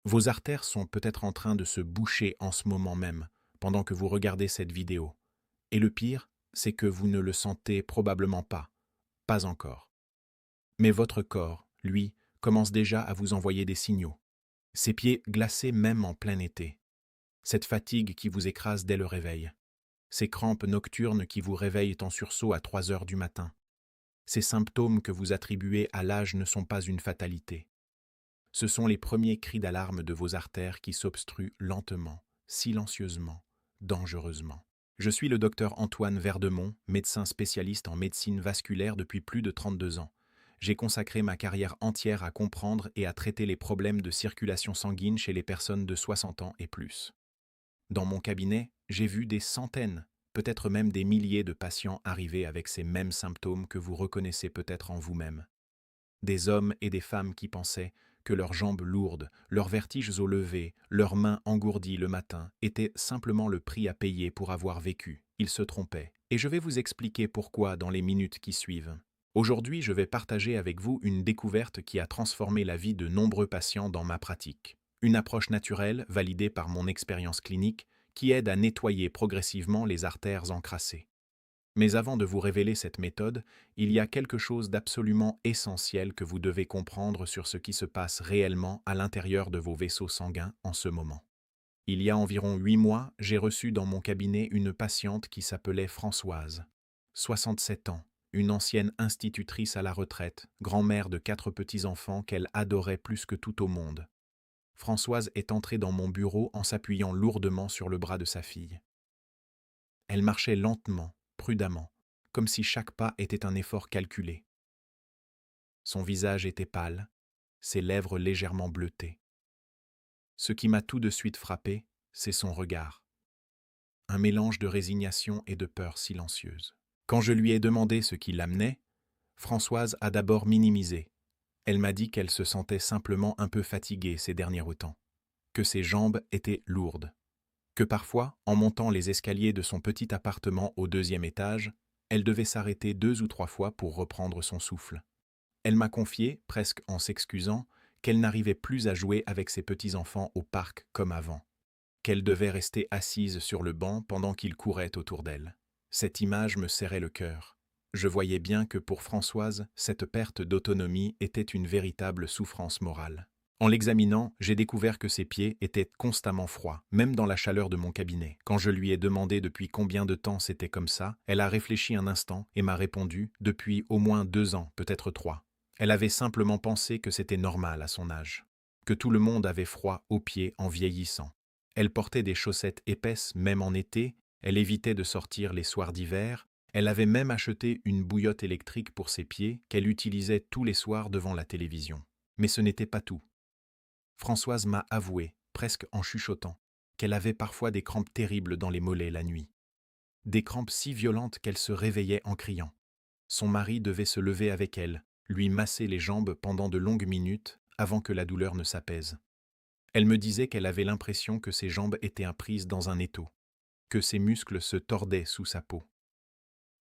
Vos artères sont peut-être en train de se boucher en ce moment même, pendant que vous regardez cette vidéo. Et le pire, c'est que vous ne le sentez probablement pas, pas encore. Mais votre corps, lui, commence déjà à vous envoyer des signaux. Ses pieds glacés même en plein été. Cette fatigue qui vous écrase dès le réveil. Ces crampes nocturnes qui vous réveillent en sursaut à 3 heures du matin. Ces symptômes que vous attribuez à l'âge ne sont pas une fatalité. Ce sont les premiers cris d'alarme de vos artères qui s'obstruent lentement, silencieusement, dangereusement. Je suis le docteur Antoine Verdemont, médecin spécialiste en médecine vasculaire depuis plus de 32 ans. J'ai consacré ma carrière entière à comprendre et à traiter les problèmes de circulation sanguine chez les personnes de 60 ans et plus. Dans mon cabinet, j'ai vu des centaines, peut-être même des milliers de patients arriver avec ces mêmes symptômes que vous reconnaissez peut-être en vous-même. Des hommes et des femmes qui pensaient que leurs jambes lourdes, leurs vertiges au lever, leurs mains engourdies le matin étaient simplement le prix à payer pour avoir vécu. Ils se trompaient. Et je vais vous expliquer pourquoi dans les minutes qui suivent. Aujourd'hui, je vais partager avec vous une découverte qui a transformé la vie de nombreux patients dans ma pratique. Une approche naturelle, validée par mon expérience clinique, qui aide à nettoyer progressivement les artères encrassées. Mais avant de vous révéler cette méthode, il y a quelque chose d'absolument essentiel que vous devez comprendre sur ce qui se passe réellement à l'intérieur de vos vaisseaux sanguins en ce moment. Il y a environ 8 mois, j'ai reçu dans mon cabinet une patiente qui s'appelait Françoise. 67 ans, une ancienne institutrice à la retraite, grand-mère de 4 petits-enfants qu'elle adorait plus que tout au monde. Françoise est entrée dans mon bureau en s'appuyant lourdement sur le bras de sa fille. Elle marchait lentement, prudemment, comme si chaque pas était un effort calculé. Son visage était pâle, ses lèvres légèrement bleutées. Ce qui m'a tout de suite frappé, c'est son regard. Un mélange de résignation et de peur silencieuse. Quand je lui ai demandé ce qui l'amenait, Françoise a d'abord minimisé. Elle m'a dit qu'elle se sentait simplement un peu fatiguée ces derniers temps, que ses jambes étaient lourdes, que parfois, en montant les escaliers de son petit appartement au 2e étage, elle devait s'arrêter 2 ou 3 fois pour reprendre son souffle. Elle m'a confié, presque en s'excusant, qu'elle n'arrivait plus à jouer avec ses petits-enfants au parc comme avant, qu'elle devait rester assise sur le banc pendant qu'ils couraient autour d'elle. Cette image me serrait le cœur. Je voyais bien que pour Françoise, cette perte d'autonomie était une véritable souffrance morale. En l'examinant, j'ai découvert que ses pieds étaient constamment froids, même dans la chaleur de mon cabinet. Quand je lui ai demandé depuis combien de temps c'était comme ça, elle a réfléchi un instant et m'a répondu « depuis au moins 2 ans, peut-être 3 ». Elle avait simplement pensé que c'était normal à son âge, que tout le monde avait froid aux pieds en vieillissant. Elle portait des chaussettes épaisses même en été, elle évitait de sortir les soirs d'hiver, elle avait même acheté une bouillotte électrique pour ses pieds qu'elle utilisait tous les soirs devant la télévision. Mais ce n'était pas tout. Françoise m'a avoué, presque en chuchotant, qu'elle avait parfois des crampes terribles dans les mollets la nuit. Des crampes si violentes qu'elle se réveillait en criant. Son mari devait se lever avec elle, lui masser les jambes pendant de longues minutes avant que la douleur ne s'apaise. Elle me disait qu'elle avait l'impression que ses jambes étaient prises dans un étau, que ses muscles se tordaient sous sa peau.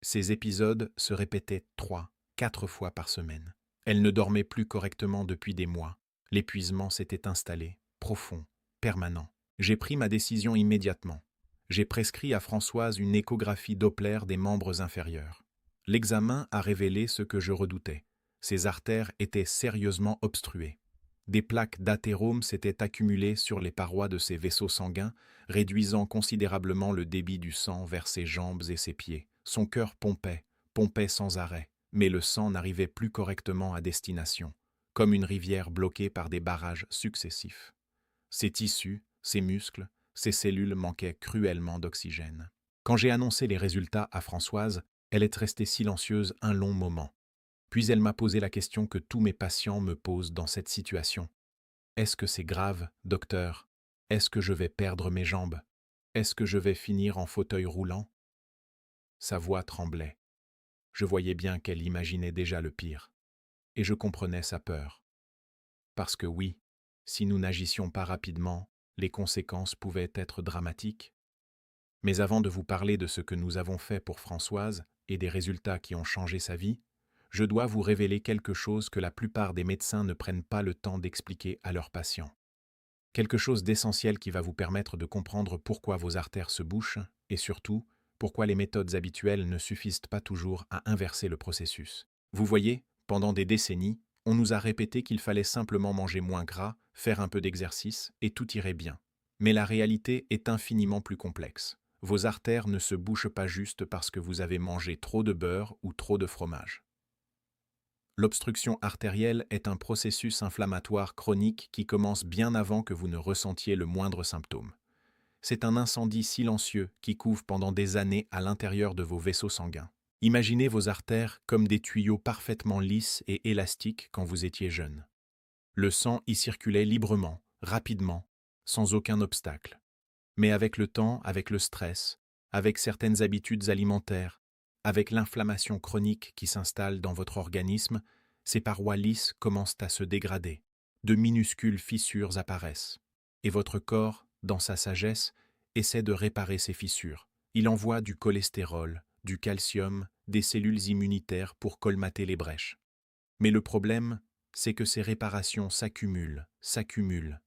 Ces épisodes se répétaient 3, 4 fois par semaine. Elle ne dormait plus correctement depuis des mois. L'épuisement s'était installé, profond, permanent. J'ai pris ma décision immédiatement. J'ai prescrit à Françoise une échographie Doppler des membres inférieurs. L'examen a révélé ce que je redoutais. Ses artères étaient sérieusement obstruées. Des plaques d'athérome s'étaient accumulées sur les parois de ses vaisseaux sanguins, réduisant considérablement le débit du sang vers ses jambes et ses pieds. Son cœur pompait sans arrêt, mais le sang n'arrivait plus correctement à destination, comme une rivière bloquée par des barrages successifs. Ses tissus, ses muscles, ses cellules manquaient cruellement d'oxygène. Quand j'ai annoncé les résultats à Françoise, elle est restée silencieuse un long moment. Puis elle m'a posé la question que tous mes patients me posent dans cette situation. Est-ce que c'est grave, docteur? Est-ce que je vais perdre mes jambes? Est-ce que je vais finir en fauteuil roulant? Sa voix tremblait. Je voyais bien qu'elle imaginait déjà le pire. Et je comprenais sa peur. Parce que oui, si nous n'agissions pas rapidement, les conséquences pouvaient être dramatiques. Mais avant de vous parler de ce que nous avons fait pour Françoise et des résultats qui ont changé sa vie, je dois vous révéler quelque chose que la plupart des médecins ne prennent pas le temps d'expliquer à leurs patients. Quelque chose d'essentiel qui va vous permettre de comprendre pourquoi vos artères se bouchent et surtout, pourquoi les méthodes habituelles ne suffisent pas toujours à inverser le processus. Vous voyez, pendant des décennies, on nous a répété qu'il fallait simplement manger moins gras, faire un peu d'exercice et tout irait bien. Mais la réalité est infiniment plus complexe. Vos artères ne se bouchent pas juste parce que vous avez mangé trop de beurre ou trop de fromage. L'obstruction artérielle est un processus inflammatoire chronique qui commence bien avant que vous ne ressentiez le moindre symptôme. C'est un incendie silencieux qui couve pendant des années à l'intérieur de vos vaisseaux sanguins. Imaginez vos artères comme des tuyaux parfaitement lisses et élastiques quand vous étiez jeune. Le sang y circulait librement, rapidement, sans aucun obstacle. Mais avec le temps, avec le stress, avec certaines habitudes alimentaires, avec l'inflammation chronique qui s'installe dans votre organisme, ces parois lisses commencent à se dégrader. De minuscules fissures apparaissent. Et votre corps, dans sa sagesse, essaie de réparer ces fissures. Il envoie du cholestérol, du calcium, des cellules immunitaires pour colmater les brèches. Mais le problème, c'est que ces réparations s'accumulent, s'accumulent.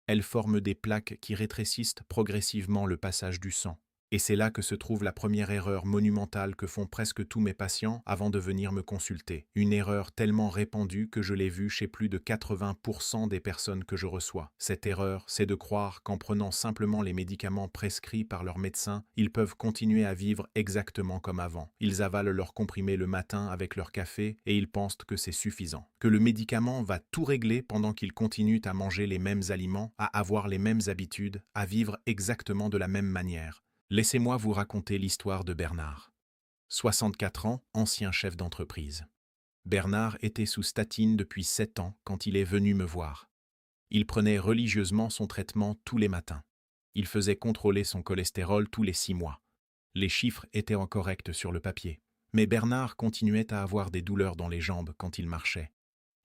Elles forment des plaques qui rétrécissent progressivement le passage du sang. Et c'est là que se trouve la première erreur monumentale que font presque tous mes patients avant de venir me consulter. Une erreur tellement répandue que je l'ai vue chez plus de 80% des personnes que je reçois. Cette erreur, c'est de croire qu'en prenant simplement les médicaments prescrits par leur médecin, ils peuvent continuer à vivre exactement comme avant. Ils avalent leurs comprimés le matin avec leur café et ils pensent que c'est suffisant. Que le médicament va tout régler pendant qu'ils continuent à manger les mêmes aliments, à avoir les mêmes habitudes, à vivre exactement de la même manière. Laissez-moi vous raconter l'histoire de Bernard. 64 ans, ancien chef d'entreprise. Bernard était sous statine depuis 7 ans quand il est venu me voir. Il prenait religieusement son traitement tous les matins. Il faisait contrôler son cholestérol tous les 6 mois. Les chiffres étaient corrects sur le papier. Mais Bernard continuait à avoir des douleurs dans les jambes quand il marchait.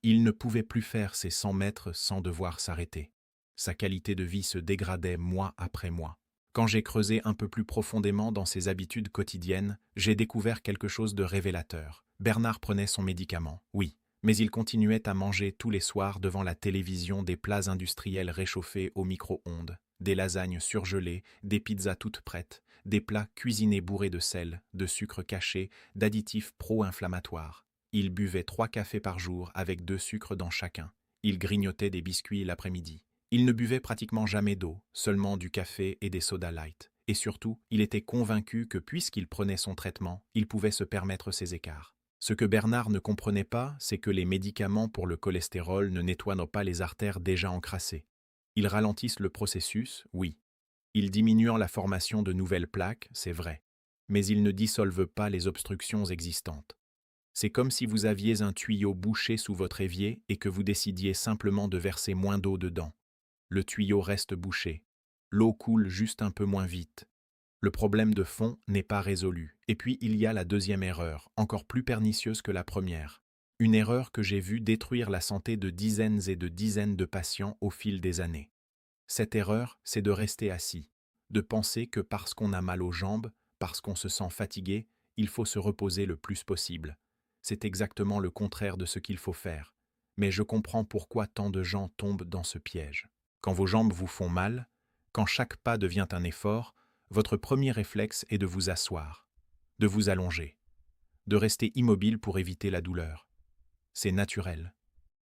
Il ne pouvait plus faire ses 100 mètres sans devoir s'arrêter. Sa qualité de vie se dégradait mois après mois. Quand j'ai creusé un peu plus profondément dans ses habitudes quotidiennes, j'ai découvert quelque chose de révélateur. Bernard prenait son médicament, oui, mais il continuait à manger tous les soirs devant la télévision des plats industriels réchauffés au micro-ondes, des lasagnes surgelées, des pizzas toutes prêtes, des plats cuisinés bourrés de sel, de sucre caché, d'additifs pro-inflammatoires. Il buvait 3 cafés par jour avec 2 sucres dans chacun. Il grignotait des biscuits l'après-midi. Il ne buvait pratiquement jamais d'eau, seulement du café et des sodas light. Et surtout, il était convaincu que puisqu'il prenait son traitement, il pouvait se permettre ces écarts. Ce que Bernard ne comprenait pas, c'est que les médicaments pour le cholestérol ne nettoient pas les artères déjà encrassées. Ils ralentissent le processus, oui. Ils diminuent la formation de nouvelles plaques, c'est vrai. Mais ils ne dissolvent pas les obstructions existantes. C'est comme si vous aviez un tuyau bouché sous votre évier et que vous décidiez simplement de verser moins d'eau dedans. Le tuyau reste bouché. L'eau coule juste un peu moins vite. Le problème de fond n'est pas résolu. Et puis il y a la deuxième erreur, encore plus pernicieuse que la première. Une erreur que j'ai vue détruire la santé de dizaines et de dizaines de patients au fil des années. Cette erreur, c'est de rester assis, de penser que parce qu'on a mal aux jambes, parce qu'on se sent fatigué, il faut se reposer le plus possible. C'est exactement le contraire de ce qu'il faut faire. Mais je comprends pourquoi tant de gens tombent dans ce piège. Quand vos jambes vous font mal, quand chaque pas devient un effort, votre premier réflexe est de vous asseoir, de vous allonger, de rester immobile pour éviter la douleur. C'est naturel,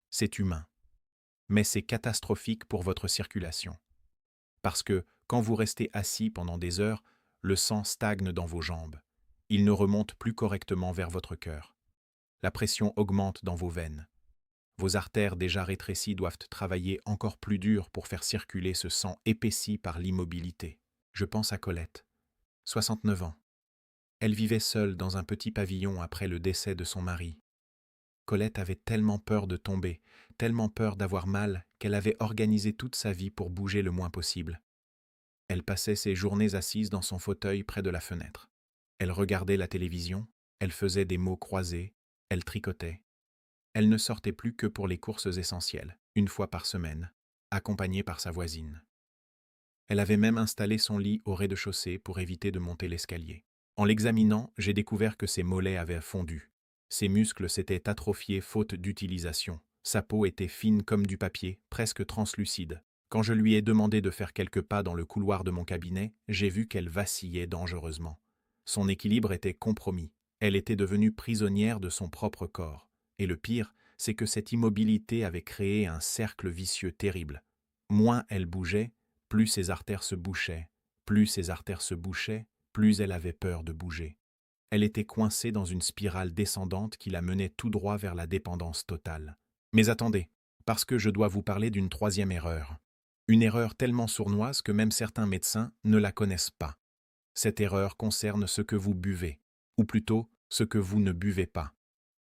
c'est humain, mais c'est catastrophique pour votre circulation. Parce que, quand vous restez assis pendant des heures, le sang stagne dans vos jambes. Il ne remonte plus correctement vers votre cœur. La pression augmente dans vos veines. Vos artères déjà rétrécies doivent travailler encore plus dur pour faire circuler ce sang épaissi par l'immobilité. Je pense à Colette, 69 ans. Elle vivait seule dans un petit pavillon après le décès de son mari. Colette avait tellement peur de tomber, tellement peur d'avoir mal, qu'elle avait organisé toute sa vie pour bouger le moins possible. Elle passait ses journées assise dans son fauteuil près de la fenêtre. Elle regardait la télévision, elle faisait des mots croisés, elle tricotait. Elle ne sortait plus que pour les courses essentielles, 1 fois par semaine, accompagnée par sa voisine. Elle avait même installé son lit au rez-de-chaussée pour éviter de monter l'escalier. En l'examinant, j'ai découvert que ses mollets avaient fondu. Ses muscles s'étaient atrophiés faute d'utilisation. Sa peau était fine comme du papier, presque translucide. Quand je lui ai demandé de faire quelques pas dans le couloir de mon cabinet, j'ai vu qu'elle vacillait dangereusement. Son équilibre était compromis. Elle était devenue prisonnière de son propre corps. Et le pire, c'est que cette immobilité avait créé un cercle vicieux terrible. Moins elle bougeait, plus ses artères se bouchaient. Plus ses artères se bouchaient, plus elle avait peur de bouger. Elle était coincée dans une spirale descendante qui la menait tout droit vers la dépendance totale. Mais attendez, parce que je dois vous parler d'une troisième erreur. Une erreur tellement sournoise que même certains médecins ne la connaissent pas. Cette erreur concerne ce que vous buvez, ou plutôt ce que vous ne buvez pas.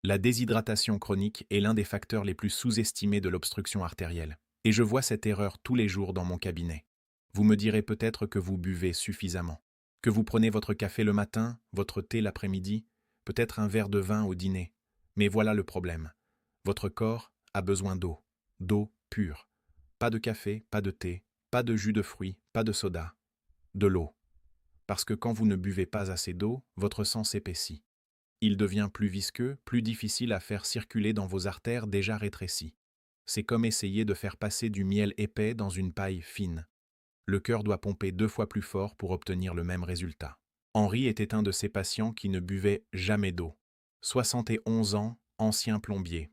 La déshydratation chronique est l'un des facteurs les plus sous-estimés de l'obstruction artérielle. Et je vois cette erreur tous les jours dans mon cabinet. Vous me direz peut-être que vous buvez suffisamment, que vous prenez votre café le matin, votre thé l'après-midi, peut-être un verre de vin au dîner. Mais voilà le problème. Votre corps a besoin d'eau pure. Pas de café, pas de thé, pas de jus de fruits, pas de soda. De l'eau. Parce que quand vous ne buvez pas assez d'eau, votre sang s'épaissit. Il devient plus visqueux, plus difficile à faire circuler dans vos artères déjà rétrécies. C'est comme essayer de faire passer du miel épais dans une paille fine. Le cœur doit pomper 2 fois plus fort pour obtenir le même résultat. Henri était un de ces patients qui ne buvait jamais d'eau. 71 ans, ancien plombier.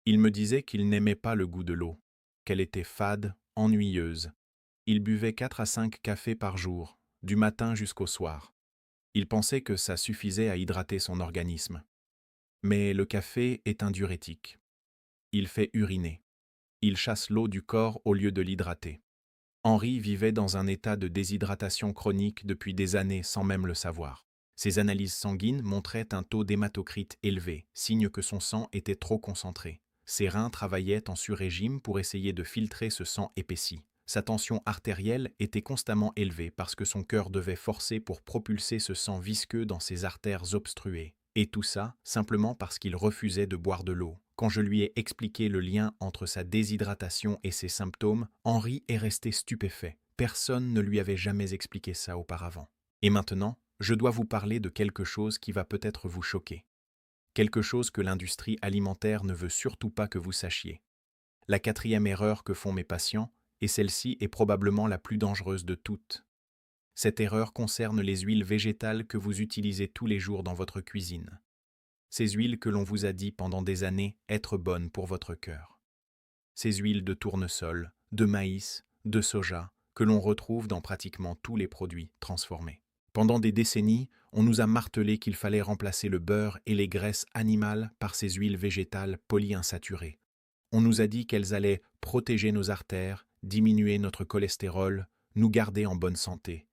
Il me disait qu'il n'aimait pas le goût de l'eau, qu'elle était fade, ennuyeuse. Il buvait 4 à 5 cafés par jour, du matin jusqu'au soir. Il pensait que ça suffisait à hydrater son organisme. Mais le café est un diurétique. Il fait uriner. Il chasse l'eau du corps au lieu de l'hydrater. Henri vivait dans un état de déshydratation chronique depuis des années sans même le savoir. Ses analyses sanguines montraient un taux d'hématocrite élevé, signe que son sang était trop concentré. Ses reins travaillaient en sur-régime pour essayer de filtrer ce sang épaissi. Sa tension artérielle était constamment élevée parce que son cœur devait forcer pour propulser ce sang visqueux dans ses artères obstruées. Et tout ça, simplement parce qu'il refusait de boire de l'eau. Quand je lui ai expliqué le lien entre sa déshydratation et ses symptômes, Henri est resté stupéfait. Personne ne lui avait jamais expliqué ça auparavant. Et maintenant, je dois vous parler de quelque chose qui va peut-être vous choquer. Quelque chose que l'industrie alimentaire ne veut surtout pas que vous sachiez. La quatrième erreur que font mes patients, et celle-ci est probablement la plus dangereuse de toutes. Cette erreur concerne les huiles végétales que vous utilisez tous les jours dans votre cuisine. Ces huiles que l'on vous a dit pendant des années être bonnes pour votre cœur. Ces huiles de tournesol, de maïs, de soja, que l'on retrouve dans pratiquement tous les produits transformés. Pendant des décennies, on nous a martelé qu'il fallait remplacer le beurre et les graisses animales par ces huiles végétales polyinsaturées. On nous a dit qu'elles allaient protéger nos artères, diminuer notre cholestérol, nous garder en bonne santé.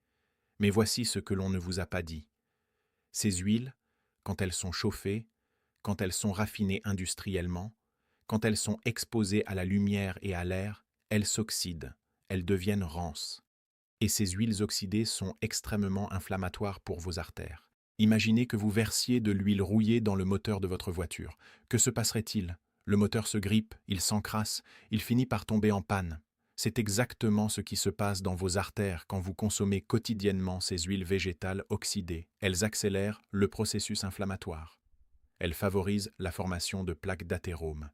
Mais voici ce que l'on ne vous a pas dit. Ces huiles, quand elles sont chauffées, quand elles sont raffinées industriellement, quand elles sont exposées à la lumière et à l'air, elles s'oxydent, elles deviennent rances. Et ces huiles oxydées sont extrêmement inflammatoires pour vos artères. Imaginez que vous versiez de l'huile rouillée dans le moteur de votre voiture. Que se passerait-il ? Le moteur se grippe, il s'encrasse, il finit par tomber en panne. C'est exactement ce qui se passe dans vos artères quand vous consommez quotidiennement ces huiles végétales oxydées. Elles accélèrent le processus inflammatoire. Elles favorisent la formation de plaques d'athérome.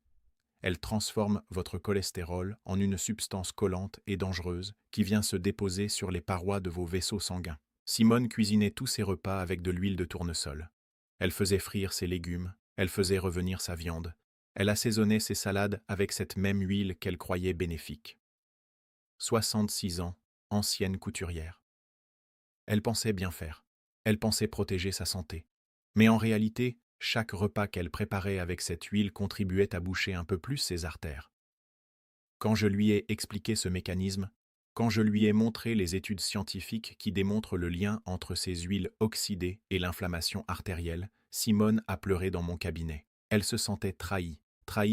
Elles transforment votre cholestérol en une substance collante et dangereuse qui vient se déposer sur les parois de vos vaisseaux sanguins. Simone cuisinait tous ses repas avec de l'huile de tournesol. Elle faisait frire ses légumes, elle faisait revenir sa viande. Elle assaisonnait ses salades avec cette même huile qu'elle croyait bénéfique. 66 ans, ancienne couturière. Elle pensait bien faire. Elle pensait protéger sa santé. Mais en réalité, chaque repas qu'elle préparait avec cette huile contribuait à boucher un peu plus ses artères. Quand je lui ai expliqué ce mécanisme, quand je lui ai montré les études scientifiques qui démontrent le lien entre ces huiles oxydées et l'inflammation artérielle, Simone a pleuré dans mon cabinet. Elle se sentait trahie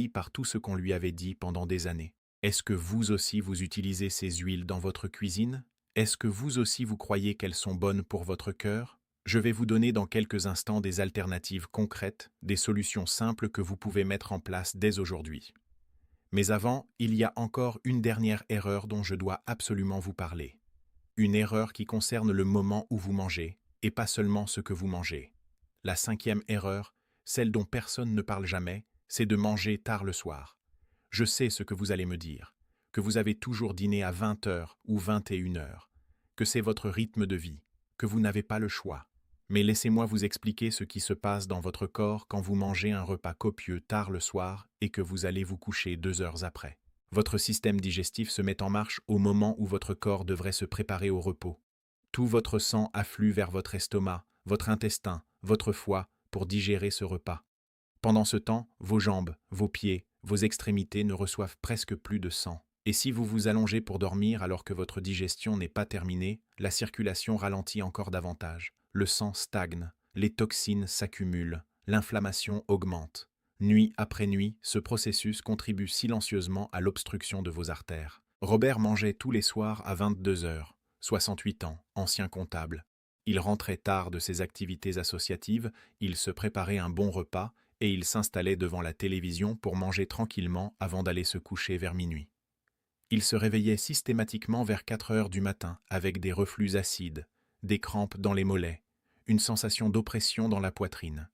par tout ce qu'on lui avait dit pendant des années. Est-ce que vous aussi vous utilisez ces huiles dans votre cuisine ? Est-ce que vous aussi vous croyez qu'elles sont bonnes pour votre cœur ? Je vais vous donner dans quelques instants des alternatives concrètes, des solutions simples que vous pouvez mettre en place dès aujourd'hui. Mais avant, il y a encore une dernière erreur dont je dois absolument vous parler. Une erreur qui concerne le moment où vous mangez, et pas seulement ce que vous mangez. La cinquième erreur, celle dont personne ne parle jamais, c'est de manger tard le soir. Je sais ce que vous allez me dire, que vous avez toujours dîné à 20 heures ou 21 heures, que c'est votre rythme de vie, que vous n'avez pas le choix. Mais laissez-moi vous expliquer ce qui se passe dans votre corps quand vous mangez un repas copieux tard le soir et que vous allez vous coucher 2 heures après. Votre système digestif se met en marche au moment où votre corps devrait se préparer au repos. Tout votre sang afflue vers votre estomac, votre intestin, votre foie pour digérer ce repas. Pendant ce temps, vos jambes, vos pieds, vos extrémités ne reçoivent presque plus de sang. Et si vous vous allongez pour dormir alors que votre digestion n'est pas terminée, la circulation ralentit encore davantage. Le sang stagne, les toxines s'accumulent, l'inflammation augmente. Nuit après nuit, ce processus contribue silencieusement à l'obstruction de vos artères. Robert mangeait tous les soirs à 22 heures, 68 ans, ancien comptable. Il rentrait tard de ses activités associatives, il se préparait un bon repas et il s'installait devant la télévision pour manger tranquillement avant d'aller se coucher vers minuit. Il se réveillait systématiquement vers 4 heures du matin avec des reflux acides, des crampes dans les mollets, une sensation d'oppression dans la poitrine.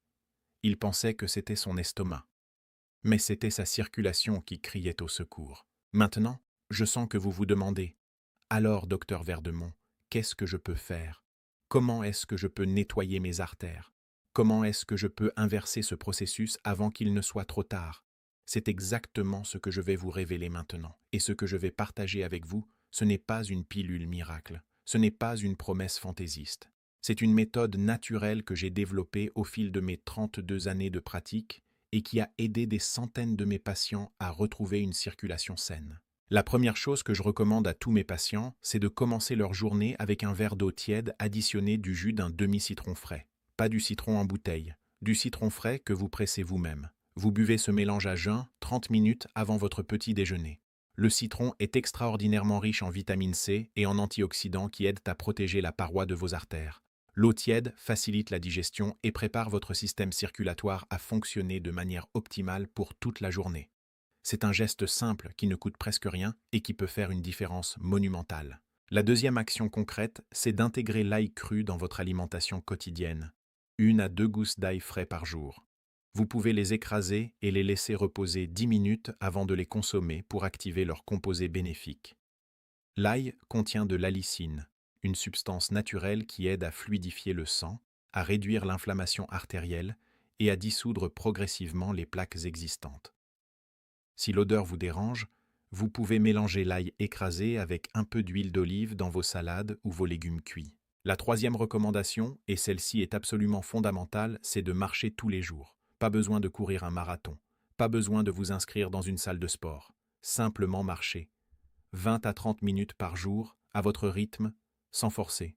Il pensait que c'était son estomac. Mais c'était sa circulation qui criait au secours. Maintenant, je sens que vous vous demandez « Alors, docteur Verdemont, qu'est-ce que je peux faire? Comment est-ce que je peux nettoyer mes artères? Comment est-ce que je peux inverser ce processus avant qu'il ne soit trop tard ?» C'est exactement ce que je vais vous révéler maintenant. Et ce que je vais partager avec vous, ce n'est pas une pilule miracle, ce n'est pas une promesse fantaisiste. C'est une méthode naturelle que j'ai développée au fil de mes 32 années de pratique et qui a aidé des centaines de mes patients à retrouver une circulation saine. La première chose que je recommande à tous mes patients, c'est de commencer leur journée avec un verre d'eau tiède additionné du jus d'un demi-citron frais. Pas du citron en bouteille, du citron frais que vous pressez vous-même. Vous buvez ce mélange à jeun 30 minutes avant votre petit déjeuner. Le citron est extraordinairement riche en vitamine C et en antioxydants qui aident à protéger la paroi de vos artères. L'eau tiède facilite la digestion et prépare votre système circulatoire à fonctionner de manière optimale pour toute la journée. C'est un geste simple qui ne coûte presque rien et qui peut faire une différence monumentale. La deuxième action concrète, c'est d'intégrer l'ail cru dans votre alimentation quotidienne. 1 à 2 gousses d'ail frais par jour. Vous pouvez les écraser et les laisser reposer 10 minutes avant de les consommer pour activer leur composé bénéfique. L'ail contient de l'allicine, une substance naturelle qui aide à fluidifier le sang, à réduire l'inflammation artérielle et à dissoudre progressivement les plaques existantes. Si l'odeur vous dérange, vous pouvez mélanger l'ail écrasé avec un peu d'huile d'olive dans vos salades ou vos légumes cuits. La troisième recommandation, et celle-ci est absolument fondamentale, c'est de marcher tous les jours. Pas besoin de courir un marathon, pas besoin de vous inscrire dans une salle de sport. Simplement marcher. 20 à 30 minutes par jour, à votre rythme, sans forcer.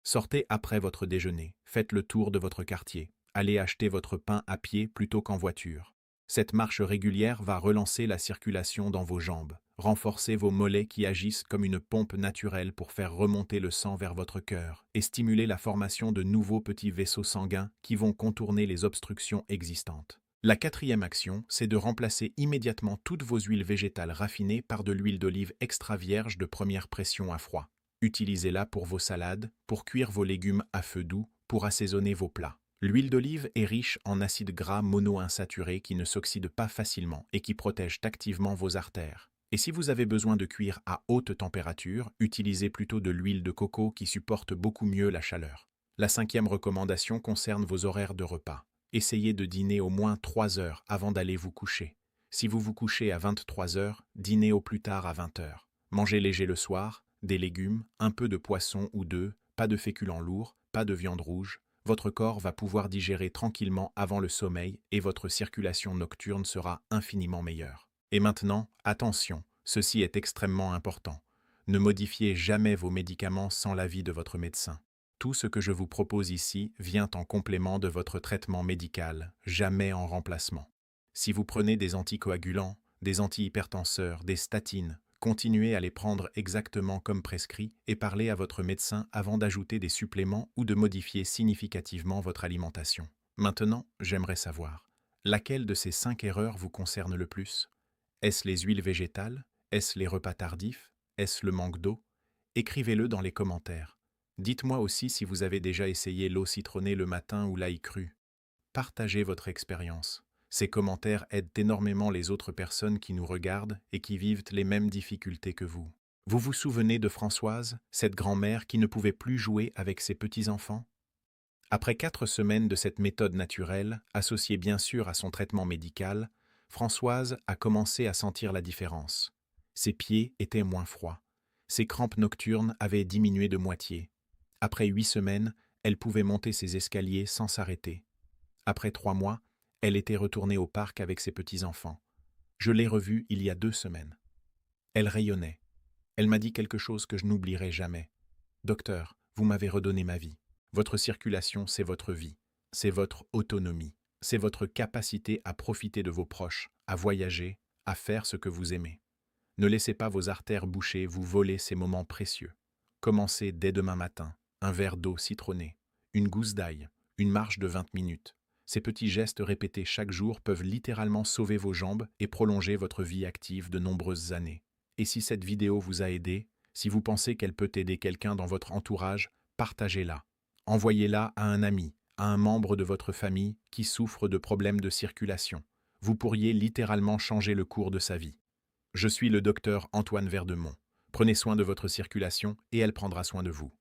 Sortez après votre déjeuner, faites le tour de votre quartier, allez acheter votre pain à pied plutôt qu'en voiture. Cette marche régulière va relancer la circulation dans vos jambes, renforcer vos mollets qui agissent comme une pompe naturelle pour faire remonter le sang vers votre cœur et stimuler la formation de nouveaux petits vaisseaux sanguins qui vont contourner les obstructions existantes. La quatrième action, c'est de remplacer immédiatement toutes vos huiles végétales raffinées par de l'huile d'olive extra vierge de première pression à froid. Utilisez-la pour vos salades, pour cuire vos légumes à feu doux, pour assaisonner vos plats. L'huile d'olive est riche en acides gras monoinsaturés qui ne s'oxydent pas facilement et qui protègent activement vos artères. Et si vous avez besoin de cuire à haute température, utilisez plutôt de l'huile de coco qui supporte beaucoup mieux la chaleur. La cinquième recommandation concerne vos horaires de repas. Essayez de dîner au moins 3 heures avant d'aller vous coucher. Si vous vous couchez à 23 heures, dînez au plus tard à 20 heures. Mangez léger le soir, des légumes, un peu de poisson ou d'œufs, pas de féculents lourds, pas de viande rouge. Votre corps va pouvoir digérer tranquillement avant le sommeil et votre circulation nocturne sera infiniment meilleure. Et maintenant, attention, ceci est extrêmement important. Ne modifiez jamais vos médicaments sans l'avis de votre médecin. Tout ce que je vous propose ici vient en complément de votre traitement médical, jamais en remplacement. Si vous prenez des anticoagulants, des antihypertenseurs, des statines, continuez à les prendre exactement comme prescrit et parlez à votre médecin avant d'ajouter des suppléments ou de modifier significativement votre alimentation. Maintenant, j'aimerais savoir, laquelle de ces 5 erreurs vous concerne le plus? Est-ce les huiles végétales? Est-ce les repas tardifs? Est-ce le manque d'eau? Écrivez-le dans les commentaires. Dites-moi aussi si vous avez déjà essayé l'eau citronnée le matin ou l'ail cru. Partagez votre expérience. Ces commentaires aident énormément les autres personnes qui nous regardent et qui vivent les mêmes difficultés que vous. Vous vous souvenez de Françoise, cette grand-mère qui ne pouvait plus jouer avec ses petits-enfants? Après 4 semaines de cette méthode naturelle, associée bien sûr à son traitement médical, Françoise a commencé à sentir la différence. Ses pieds étaient moins froids. Ses crampes nocturnes avaient diminué de moitié. Après 8 semaines, elle pouvait monter ses escaliers sans s'arrêter. Après 3 mois, elle était retournée au parc avec ses petits-enfants. Je l'ai revue il y a 2 semaines. Elle rayonnait. Elle m'a dit quelque chose que je n'oublierai jamais. Docteur, vous m'avez redonné ma vie. Votre circulation, c'est votre vie. C'est votre autonomie. C'est votre capacité à profiter de vos proches, à voyager, à faire ce que vous aimez. Ne laissez pas vos artères bouchées vous voler ces moments précieux. Commencez dès demain matin. Un verre d'eau citronnée, une gousse d'ail, une marche de 20 minutes. Ces petits gestes répétés chaque jour peuvent littéralement sauver vos jambes et prolonger votre vie active de nombreuses années. Et si cette vidéo vous a aidé, si vous pensez qu'elle peut aider quelqu'un dans votre entourage, partagez-la. Envoyez-la à un ami, à un membre de votre famille qui souffre de problèmes de circulation. Vous pourriez littéralement changer le cours de sa vie. Je suis le docteur Antoine Verdemont. Prenez soin de votre circulation et elle prendra soin de vous.